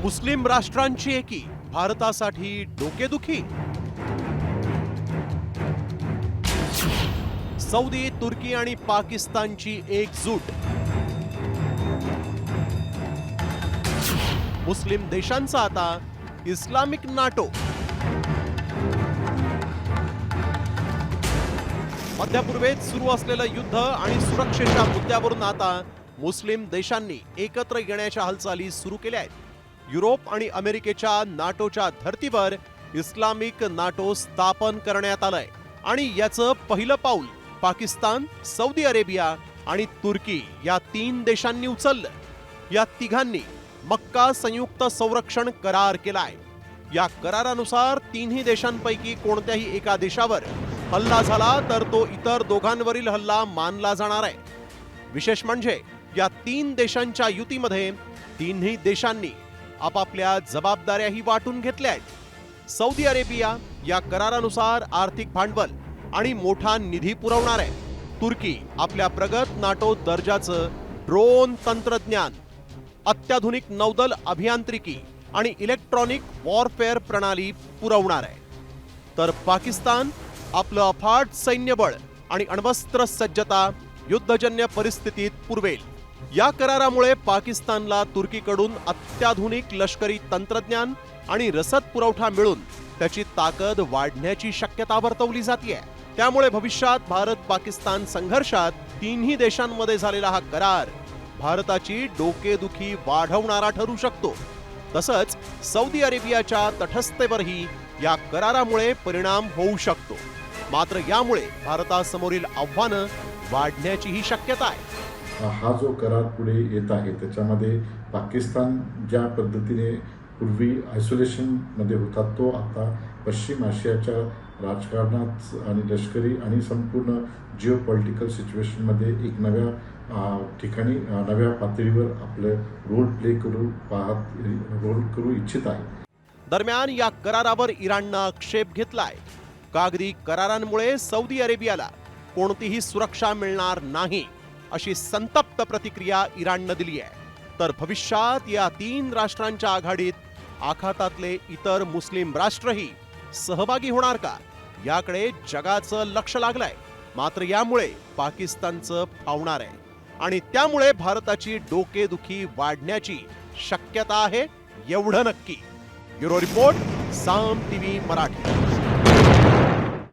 मुस्लिम राष्ट्रांची एकी भारतासाठी डोकेदुखी. सौदी, तुर्की आणि पाकिस्तानची एकजूट. मुस्लिम देशांचा आता इस्लामिक नाटो. मध्य पूर्वेत सुरू असलेलं युद्ध आणि सुरक्षेच्या मुद्द्यावरून आता मुस्लिम देशांनी एकत्र येण्याच्या हालचाली सुरू केल्या आहेत. युरोप आणि अमेरिकेच्या नाटोच्या धर्तीवर इस्लामिक नाटो स्थापन करण्यात आलंय आणि याचं पहिलं पाऊल पाकिस्तान, सौदी अरेबिया आणि तुर्की या 3 देशांनी उचललं. या तिघांनी मक्का संयुक्त संरक्षण करार केलाय. या करारानुसार 3ही देशांपैकी कोणत्याही एका देशावर हल्ला झाला तर तो इतर दोघांवरील हल्ला मानला जाणार आहे. विशेष म्हणजे या 3 देशांच्या युतीमध्ये 3ही देशांनी आपापल्या जबाबदाऱ्याही वाटून घेतल्या आहेत. सौदी अरेबिया या करारानुसार आर्थिक भांडवल आणि मोठा निधी पुरवणार आहे. तुर्की आपल्या प्रगत नाटो दर्जाचं ड्रोन तंत्रज्ञान, अत्याधुनिक नौदल अभियांत्रिकी आणि इलेक्ट्रॉनिक वॉरफेअर प्रणाली पुरवणार आहे. तर पाकिस्तान आपलं अफाट सैन्यबळ आणि अण्वस्त्र सज्जता युद्धजन्य परिस्थितीत पुरवेल. या करारामुळे पाकिस्तानला तुर्कीकडून अत्याधुनिक लष्करी तंत्रज्ञान आणि रसद पुरवठा मिळून त्याची ताकद वाढण्याची शक्यता वर्तवली जाते. त्यामुळे भविष्यात भारत पाकिस्तान संघर्षात 3ही देशांमध्ये झालेला हा करार भारताची डोकेदुखी वाढवणारा ठरू शकतो. तसंच सौदी अरेबियाच्या तटस्थतेवरही या करारामुळे परिणाम होऊ शकतो. मात्र यामुळे भारतासमोरील आव्हानं वाढण्याचीही शक्यता आहे. हा जो करार पुढे येत आहे त्याच्यामध्ये पाकिस्तान ज्या पद्धतीने पूर्वी आयसोलेशनमध्ये होता तो आता पश्चिम आशियाच्या राजकारणात आणि लष्करी आणि संपूर्ण जिओ पॉलिटिकल सिच्युएशनमध्ये एक नव्या ठिकाणी नव्या पातळीवर आपलं रोल करू इच्छित आहे. दरम्यान या करारावर इराणनं आक्षेप घेतलाय. कागदी करारांमुळे सौदी अरेबियाला कोणतीही सुरक्षा मिळणार नाही अशी संतप्त प्रतिक्रिया इराणनं दिली आहे. तर भविष्यात या 3 राष्ट्रांच्या आघाडीत आखातातले इतर मुस्लिम राष्ट्रही सहभागी होणार का याकडे जगाचं लक्ष लागलंय. मात्र यामुळे पाकिस्तानचं फावणार आहे आणि त्यामुळे भारताची डोकेदुखी वाढण्याची शक्यता आहे, एवढं नक्की. ब्युरो रिपोर्ट, साम टीव्ही मराठी.